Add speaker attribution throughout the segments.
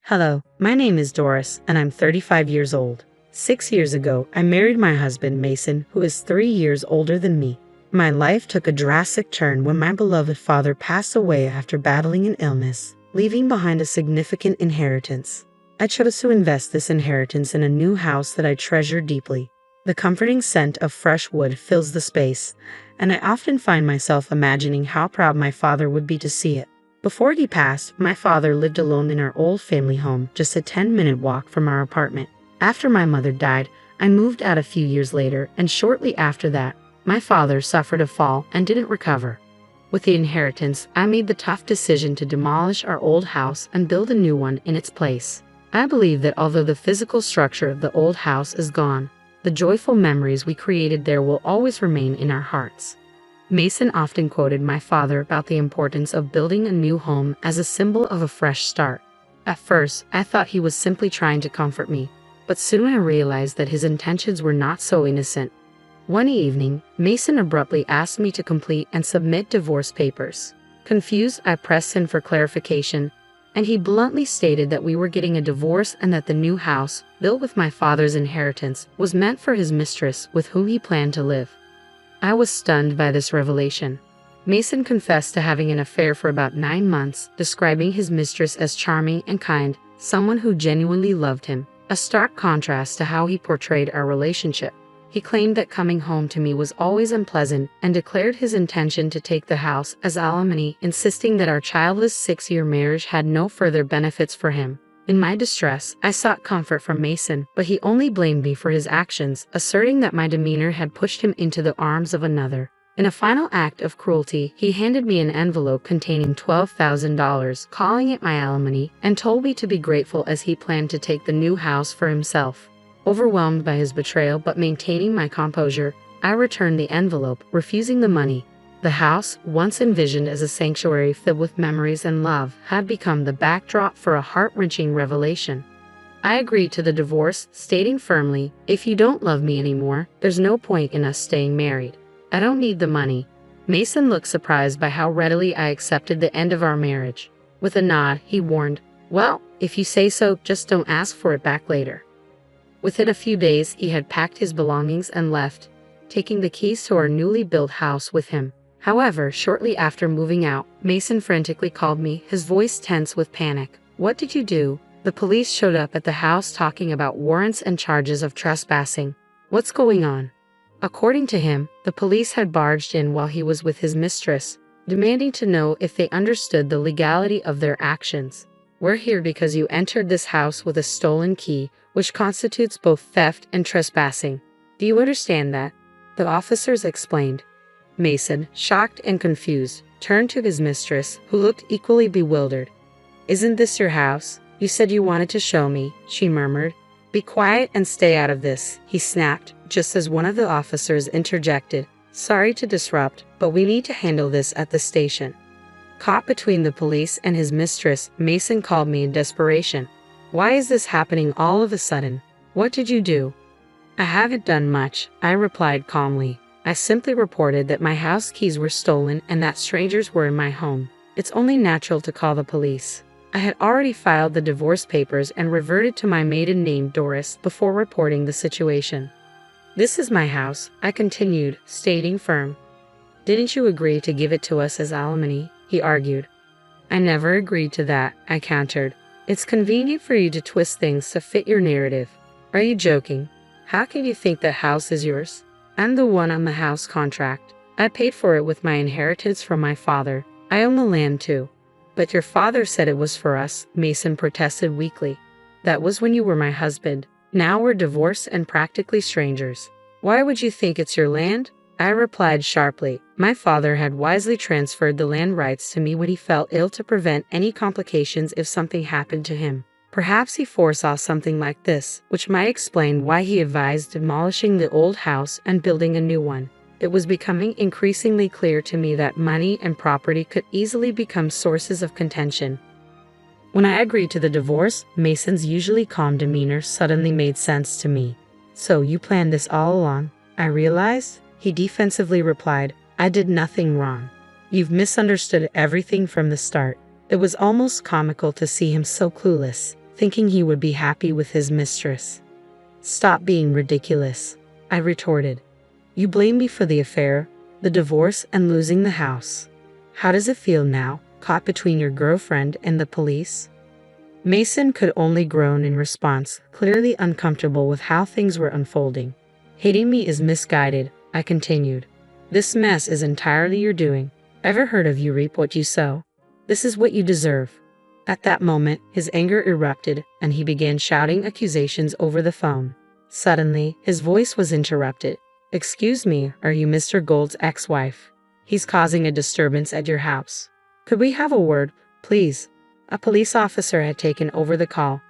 Speaker 1: Hello, my name is Doris, and I'm 35 years old. 6 years ago, I married my husband, Mason, who is 3 years older than me. My life took a drastic turn when my beloved father passed away after battling an illness, leaving behind a significant inheritance. I chose to invest this inheritance in a new house that I treasure deeply. The comforting scent of fresh wood fills the space, and I often find myself imagining how proud my father would be to see it. Before he passed, my father lived alone in our old family home, just a 10-minute walk from our apartment. After my mother died, I moved out a few years later, and shortly after that, my father suffered a fall and didn't recover. With the inheritance, I made the tough decision to demolish our old house and build a new one in its place. I believe that although the physical structure of the old house is gone, the joyful memories we created there will always remain in our hearts. Mason often quoted my father about the importance of building a new home as a symbol of a fresh start. At first, I thought he was simply trying to comfort me, but soon I realized that his intentions were not so innocent. One evening, Mason abruptly asked me to complete and submit divorce papers. Confused, I pressed him for clarification, and he bluntly stated that we were getting a divorce and that the new house, built with my father's inheritance, was meant for his mistress with whom he planned to live. I was stunned by this revelation. Mason confessed to having an affair for about 9 months, describing his mistress as charming and kind, someone who genuinely loved him, a stark contrast to how he portrayed our relationship. He claimed that coming home to me was always unpleasant and declared his intention to take the house as alimony, insisting that our childless 6-year marriage had no further benefits for him. In my distress, I sought comfort from Mason, but he only blamed me for his actions, asserting that my demeanor had pushed him into the arms of another. In a final act of cruelty, he handed me an envelope containing $12,000, calling it my alimony, and told me to be grateful as he planned to take the new house for himself. Overwhelmed by his betrayal but maintaining my composure, I returned the envelope, refusing the money. The house, once envisioned as a sanctuary filled with memories and love, had become the backdrop for a heart-wrenching revelation. I agreed to the divorce, stating firmly, "If you don't love me anymore, there's no point in us staying married. I don't need the money." Mason looked surprised by how readily I accepted the end of our marriage. With a nod, he warned, "Well, if you say so, just don't ask for it back later." Within a few days, he had packed his belongings and left, taking the keys to our newly built house with him. However, shortly after moving out, Mason frantically called me, his voice tense with panic. "What did you do?" "The police showed up at the house talking about warrants and charges of trespassing." "What's going on?" According to him, the police had barged in while he was with his mistress, demanding to know if they understood the legality of their actions. "We're here because you entered this house with a stolen key, which constitutes both theft and trespassing. Do you understand that?" The officers explained. Mason, shocked and confused, turned to his mistress, who looked equally bewildered. "Isn't this your house? You said you wanted to show me," she murmured. "Be quiet and stay out of this," he snapped, just as one of the officers interjected. "Sorry to disrupt, but we need to handle this at the station." Caught between the police and his mistress, Mason called me in desperation. "Why is this happening all of a sudden? What did you do?" "I haven't done much," I replied calmly. "I simply reported that my house keys were stolen and that strangers were in my home. It's only natural to call the police." I had already filed the divorce papers and reverted to my maiden name Doris before reporting the situation. "This is my house," I continued, stating firm. "Didn't you agree to give it to us as alimony?" he argued. "I never agreed to that," I countered. "It's convenient for you to twist things to fit your narrative. Are you joking? How can you think that house is yours? I'm the one on the house contract. I paid for it with my inheritance from my father. I own the land too." "But your father said it was for us," Mason protested weakly. "That was when you were my husband. Now we're divorced and practically strangers. Why would you think it's your land?" I replied sharply. My father had wisely transferred the land rights to me when he felt ill to prevent any complications if something happened to him. Perhaps he foresaw something like this, which might explain why he advised demolishing the old house and building a new one. It was becoming increasingly clear to me that money and property could easily become sources of contention. When I agreed to the divorce, Mason's usually calm demeanor suddenly made sense to me. "So you planned this all along?" I realized. He defensively replied, "I did nothing wrong. You've misunderstood everything from the start." It was almost comical to see him so clueless. thinking he would be happy with his mistress. "Stop being ridiculous," I retorted. "You blame me for the affair, the divorce, and losing the house. How does it feel now, caught between your girlfriend and the police?" Mason could only groan in response, clearly uncomfortable with how things were unfolding. "Hating me is misguided," I continued. "This mess is entirely your doing. Ever heard of you reap what you sow? This is what you deserve." At that moment, his anger erupted, and he began shouting accusations over the phone. Suddenly, his voice was interrupted. "Excuse me, are you Mr. Gold's ex-wife? He's causing a disturbance at your house. Could we have a word, please?" A police officer had taken over the call.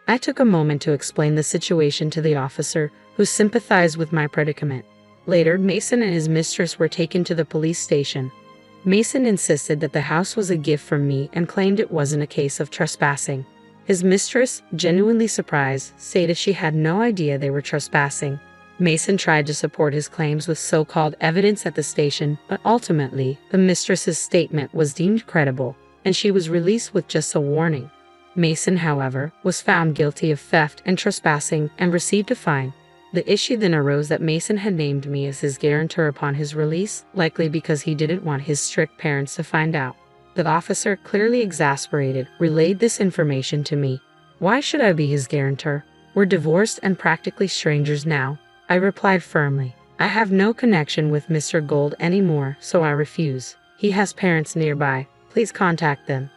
Speaker 1: I took a moment to explain the situation to the officer, who sympathized with my predicament. Later, Mason and his mistress were taken to the police station. Mason insisted that the house was a gift from me and claimed it wasn't a case of trespassing. His mistress, genuinely surprised, stated she had no idea they were trespassing. Mason tried to support his claims with so-called evidence at the station, but ultimately, the mistress's statement was deemed credible, and she was released with just a warning. Mason, however, was found guilty of theft and trespassing and received a fine. The issue then arose that Mason had named me as his guarantor upon his release, likely because he didn't want his strict parents to find out. The officer, clearly exasperated, relayed this information to me. "Why should I be his guarantor? We're divorced and practically strangers now," I replied firmly. "I have no connection with Mr. Gold anymore, so I refuse. He has parents nearby. Please contact them."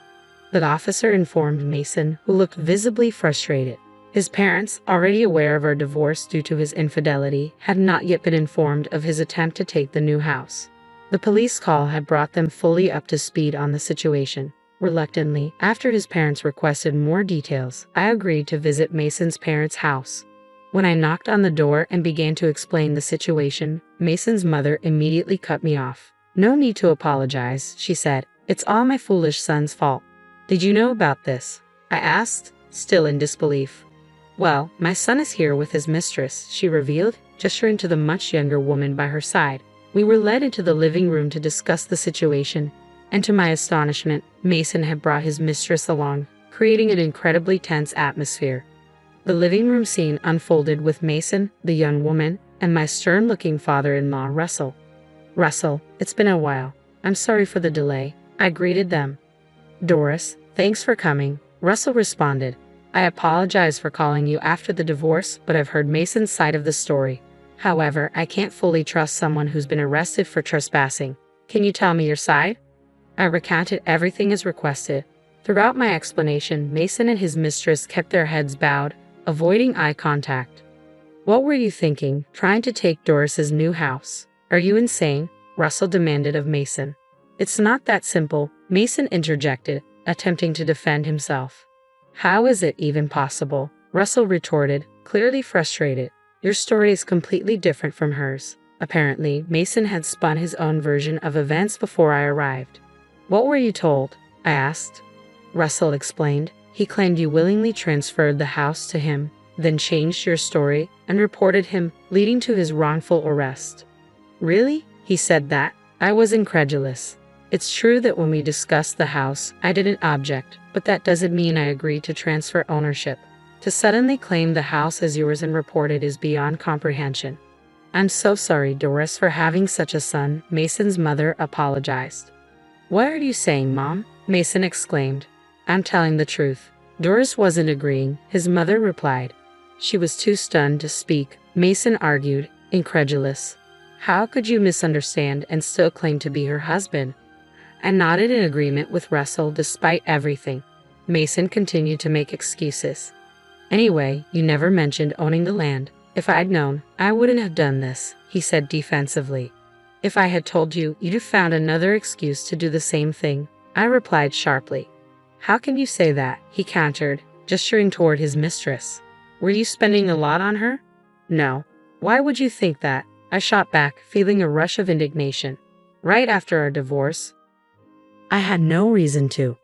Speaker 1: The officer informed Mason, who looked visibly frustrated. His parents, already aware of our divorce due to his infidelity, had not yet been informed of his attempt to take the new house. The police call had brought them fully up to speed on the situation. Reluctantly, after his parents requested more details, I agreed to visit Mason's parents' house. When I knocked on the door and began to explain the situation, Mason's mother immediately cut me off. "No need to apologize," she said. "It's all my foolish son's fault." "Did you know about this?" I asked, still in disbelief. "Well, my son is here with his mistress," she revealed, gesturing to the much younger woman by her side. We were led into the living room to discuss the situation, and to my astonishment, Mason had brought his mistress along, creating an incredibly tense atmosphere. The living room scene unfolded with Mason, the young woman, and my stern-looking father-in-law, Russell. "Russell, it's been a while. I'm sorry for the delay," I greeted them. "Doris, thanks for coming," Russell responded. "I apologize for calling you after the divorce, but I've heard Mason's side of the story. However, I can't fully trust someone who's been arrested for trespassing. Can you tell me your side?" I recounted everything as requested. Throughout my explanation, Mason and his mistress kept their heads bowed, avoiding eye contact. "What were you thinking, trying to take Doris's new house? Are you insane?" Russell demanded of Mason. "It's not that simple," Mason interjected, attempting to defend himself. "How is it even possible?" Russell retorted, clearly frustrated. "Your story is completely different from hers." Apparently, Mason had spun his own version of events before I arrived. "What were you told?" I asked. Russell explained. "He claimed you willingly transferred the house to him, then changed your story and reported him, leading to his wrongful arrest." "Really? He said that?" I was incredulous. "It's true that when we discussed the house, I didn't object, but that doesn't mean I agreed to transfer ownership. To suddenly claim the house as yours and report it is beyond comprehension." "I'm so sorry, Doris, for having such a son," Mason's mother apologized. "What are you saying, Mom?" Mason exclaimed. "I'm telling the truth." Doris wasn't agreeing, his mother replied. She was too stunned to speak, Mason argued, incredulous. "How could you misunderstand and still claim to be her husband?" I nodded in agreement with Russell despite everything. Mason continued to make excuses. "Anyway, you never mentioned owning the land. If I'd known, I wouldn't have done this," he said defensively. "If I had told you, you'd have found another excuse to do the same thing," I replied sharply. "How can you say that?" he countered, gesturing toward his mistress. "Were you spending a lot on her?" "No. Why would you think that?" I shot back, feeling a rush of indignation. "Right after our divorce, I had no reason to."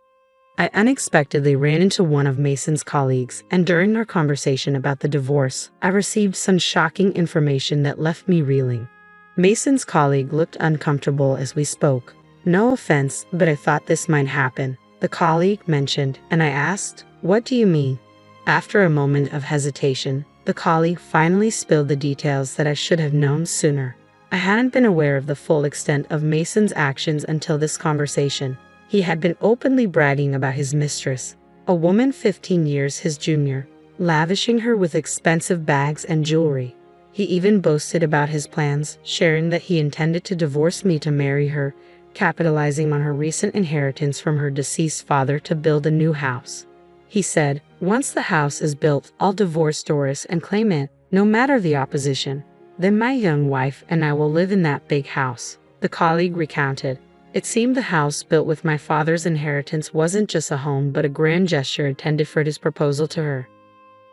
Speaker 1: I unexpectedly ran into one of Mason's colleagues, and during our conversation about the divorce, I received some shocking information that left me reeling. Mason's colleague looked uncomfortable as we spoke. "No offense, but I thought this might happen," the colleague mentioned, and I asked, "What do you mean?" After a moment of hesitation, the colleague finally spilled the details that I should have known sooner. I hadn't been aware of the full extent of Mason's actions until this conversation. He had been openly bragging about his mistress, a woman 15 years his junior, lavishing her with expensive bags and jewelry. He even boasted about his plans, sharing that he intended to divorce me to marry her, capitalizing on her recent inheritance from her deceased father to build a new house. He said, "Once the house is built, I'll divorce Doris and claim it, no matter the opposition. Then my young wife and I will live in that big house." The colleague recounted. It seemed the house built with my father's inheritance wasn't just a home but a grand gesture intended for his proposal to her.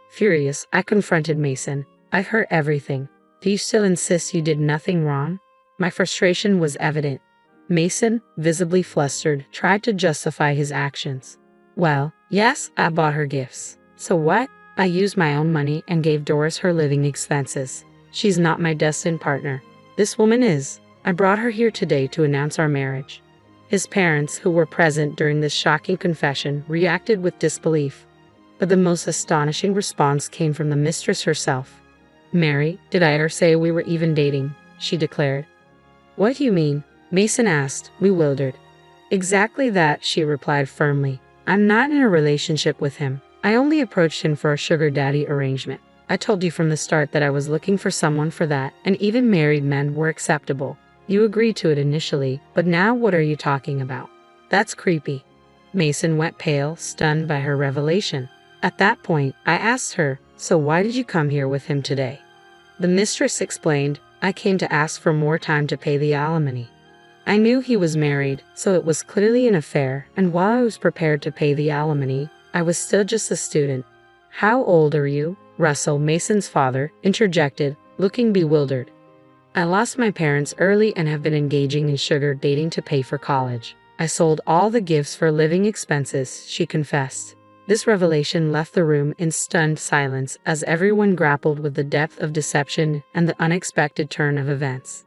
Speaker 1: Furious, I confronted Mason. "I've heard everything. Do you still insist you did nothing wrong?" My frustration was evident. Mason, visibly flustered, tried to justify his actions. "Well, yes, I bought her gifts. So what? I used my own money and gave Doris her living expenses. She's not my destined partner. This woman is. I brought her here today to announce our marriage." His parents, who were present during this shocking confession, reacted with disbelief. But the most astonishing response came from the mistress herself. "Mary, did I ever say we were even dating?" she declared. "What do you mean?" Mason asked, bewildered. "Exactly that," she replied firmly. "I'm not in a relationship with him. I only approached him for a sugar daddy arrangement. I told you from the start that I was looking for someone for that, and even married men were acceptable. You agreed to it initially, but now what are you talking about? That's creepy." Mason went pale, stunned by her revelation. At that point, I asked her, "So why did you come here with him today?" The mistress explained, "I came to ask for more time to pay the alimony. I knew he was married, so it was clearly an affair, and while I was prepared to pay the alimony, I was still just a student." "How old are you?" Russell, Mason's father, interjected, looking bewildered. "I lost my parents early and have been engaging in sugar dating to pay for college. I sold all the gifts for living expenses," she confessed. This revelation left the room in stunned silence as everyone grappled with the depth of deception and the unexpected turn of events.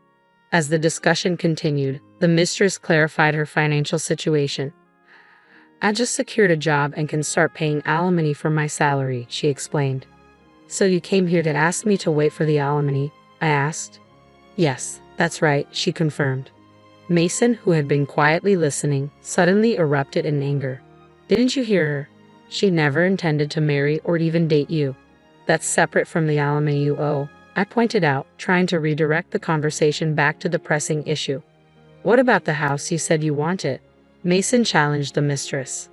Speaker 1: As the discussion continued, the mistress clarified her financial situation. "I just secured a job and can start paying alimony from my salary," she explained. "So you came here to ask me to wait for the alimony?" I asked. "Yes, that's right," she confirmed. Mason, who had been quietly listening, suddenly erupted in anger. "Didn't you hear her? She never intended to marry or even date you. That's separate from the alimony you owe," I pointed out, trying to redirect the conversation back to the pressing issue. "What about the house you said you wanted?" Mason challenged the mistress.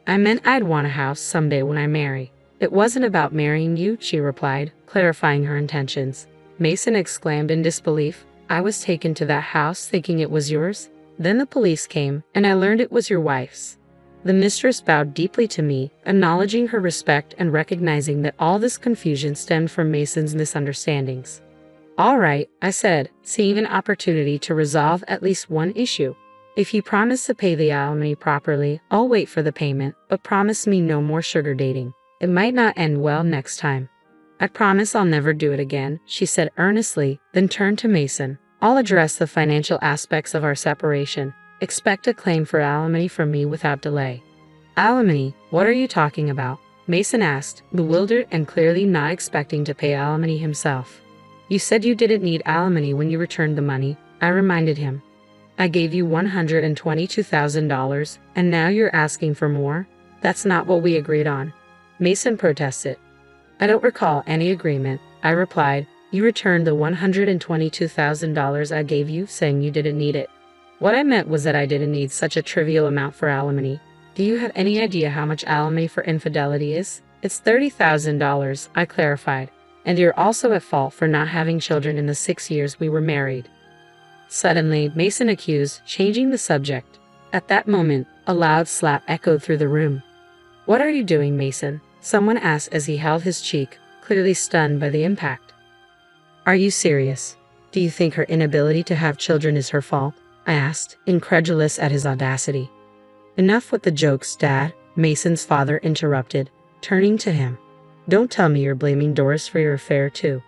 Speaker 1: "I meant I'd want a house someday when I marry. It wasn't about marrying you," she replied, clarifying her intentions. Mason exclaimed in disbelief. "I was taken to that house thinking it was yours. Then the police came, and I learned it was your wife's." The mistress bowed deeply to me, acknowledging her respect and recognizing that all this confusion stemmed from Mason's misunderstandings. "All right," I said, seeing an opportunity to resolve at least one issue. "If you promise to pay the alimony properly, I'll wait for the payment, but promise me no more sugar dating. It might not end well next time." "I promise I'll never do it again," she said earnestly, then turned to Mason. "I'll address the financial aspects of our separation. Expect a claim for alimony from me without delay." "Alimony? What are you talking about?" Mason asked, bewildered and clearly not expecting to pay alimony himself. "You said you didn't need alimony when you returned the money," I reminded him. "I gave you $122,000, and now you're asking for more? That's not what we agreed on." Mason protested. "I don't recall any agreement," I replied. "You returned the $122,000 I gave you, saying you didn't need it. What I meant was that I didn't need such a trivial amount for alimony. Do you have any idea how much alimony for infidelity is? It's $30,000, I clarified. And you're also at fault for not having children in the 6 years we were married." Suddenly, Mason accused, changing the subject. At that moment, a loud slap echoed through the room. "What are you doing, Mason?" someone asked as he held his cheek, clearly stunned by the impact. "Are you serious? Do you think her inability to have children is her fault?" I asked, incredulous at his audacity. "Enough with the jokes, Dad," Mason's father interrupted, turning to him. "Don't tell me you're blaming Doris for your affair too."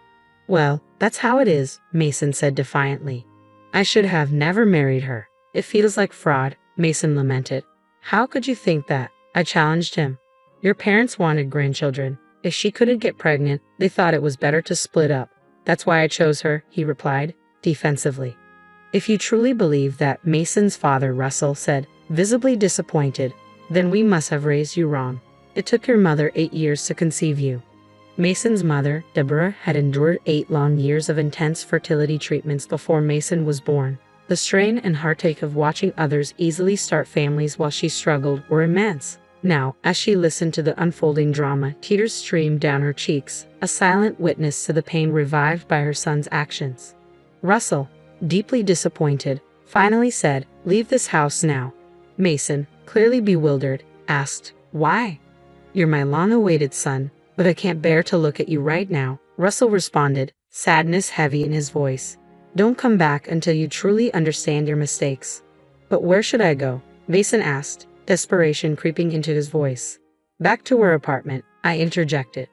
Speaker 1: "Well, that's how it is," Mason said defiantly. "I should have never married her. It feels like fraud," Mason lamented. "How could you think that?" I challenged him. "Your parents wanted grandchildren. If she couldn't get pregnant, they thought it was better to split up. That's why I chose her, he replied, defensively. If you truly believe that, Mason's father, Russell said, visibly disappointed, then we must have raised you wrong. It took your mother 8 years to conceive you. Mason's mother, Deborah, had endured 8 long years of intense fertility treatments before Mason was born. The strain and heartache of watching others easily start families while she struggled were immense. Now, as she listened to the unfolding drama, tears streamed down her cheeks, a silent witness to the pain revived by her son's actions. Russell, deeply disappointed, finally said, "Leave this house now." Mason, clearly bewildered, asked, "Why?" "You're my long-awaited son, but I can't bear to look at you right now," Russell responded, sadness heavy in his voice. "Don't come back until you truly understand your mistakes." "But where should I go?" Mason asked, desperation creeping into his voice. "Back to our apartment," I interjected.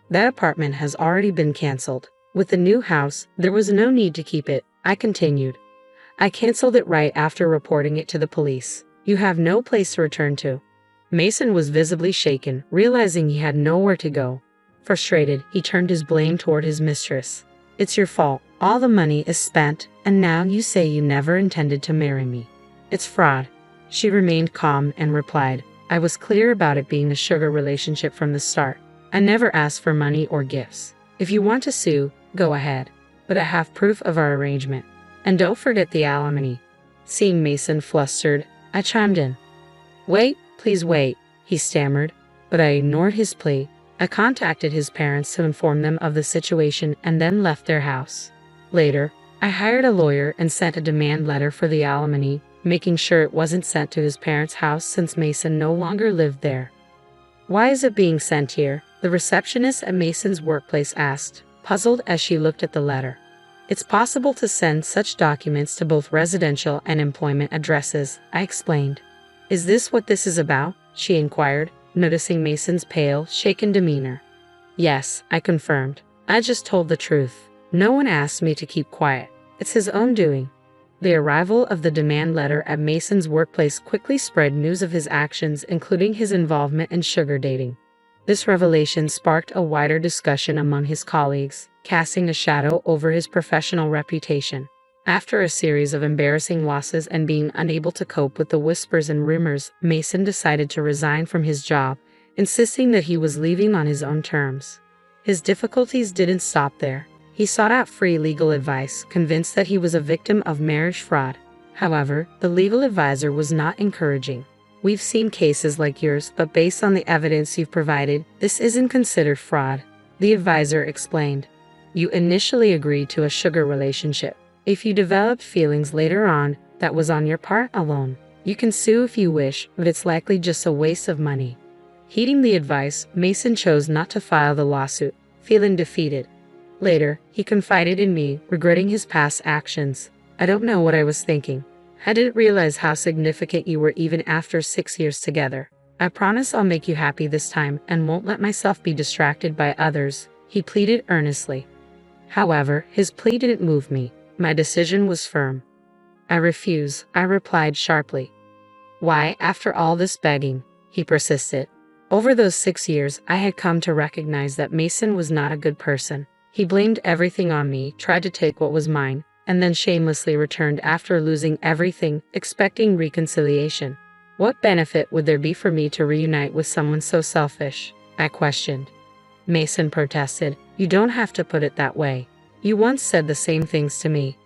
Speaker 1: "That apartment has already been canceled. With the new house, there was no need to keep it," I continued. "I canceled it right after reporting it to the police. You have no place to return to." Mason was visibly shaken, realizing he had nowhere to go. Frustrated, he turned his blame toward his mistress. "It's your fault. All the money is spent, and now you say you never intended to marry me. It's fraud." She remained calm and replied, "I was clear about it being a sugar relationship from the start. I never asked for money or gifts. If you want to sue, go ahead. But I have proof of our arrangement. And don't forget the alimony." Seeing Mason flustered, I chimed in. "Wait, please wait," he stammered, but I ignored his plea. I contacted his parents to inform them of the situation and then left their house. Later, I hired a lawyer and sent a demand letter for the alimony, making sure it wasn't sent to his parents' house since Mason no longer lived there. "Why is it being sent here?" the receptionist at Mason's workplace asked, puzzled as she looked at the letter. "It's possible to send such documents to both residential and employment addresses," I explained. "Is this what this is about?" she inquired, noticing Mason's pale, shaken demeanor. "Yes," I confirmed. "I just told the truth. No one asked me to keep quiet. It's his own doing." The arrival of the demand letter at Mason's workplace quickly spread news of his actions, including his involvement in sugar dating. This revelation sparked a wider discussion among his colleagues, casting a shadow over his professional reputation. After a series of embarrassing losses and being unable to cope with the whispers and rumors, Mason decided to resign from his job, insisting that he was leaving on his own terms. His difficulties didn't stop there. He sought out free legal advice, convinced that he was a victim of marriage fraud. However, the legal advisor was not encouraging. "We've seen cases like yours, but based on the evidence you've provided, this isn't considered fraud," the advisor explained. "You initially agreed to a sugar relationship. If you developed feelings later on, that was on your part alone. You can sue if you wish, but it's likely just a waste of money." Heeding the advice, Mason chose not to file the lawsuit, feeling defeated. Later, he confided in me, regretting his past actions. "I don't know what I was thinking. I didn't realize how significant you were even after 6 years together. I promise I'll make you happy this time and won't let myself be distracted by others," he pleaded earnestly. However, his plea didn't move me. My decision was firm. "I refuse," I replied sharply. "Why, after all this begging?" he persisted. Over those 6 years, I had come to recognize that Mason was not a good person. He blamed everything on me, tried to take what was mine, and then shamelessly returned after losing everything, expecting reconciliation. What benefit would there be for me to reunite with someone so selfish? I questioned. Mason protested. "You don't have to put it that way. You once said the same things to me."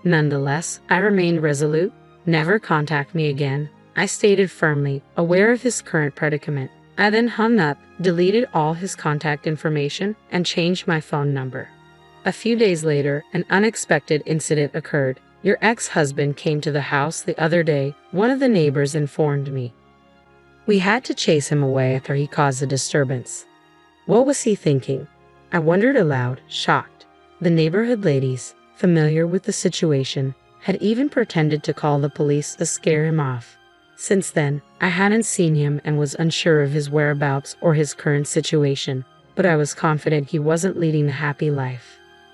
Speaker 1: Nonetheless, I remained resolute. "Never contact me again," I stated firmly, aware of his current predicament. I then hung up, deleted all his contact information, and changed my phone number. A few days later, an unexpected incident occurred. "Your ex-husband came to the house the other day," one of the neighbors informed me. "We had to chase him away after he caused a disturbance." What was he thinking? I wondered aloud, shocked. The neighborhood ladies, familiar with the situation, had even pretended to call the police to scare him off. Since then, I hadn't seen him and was unsure of his whereabouts or his current situation, but I was confident he wasn't leading a happy life.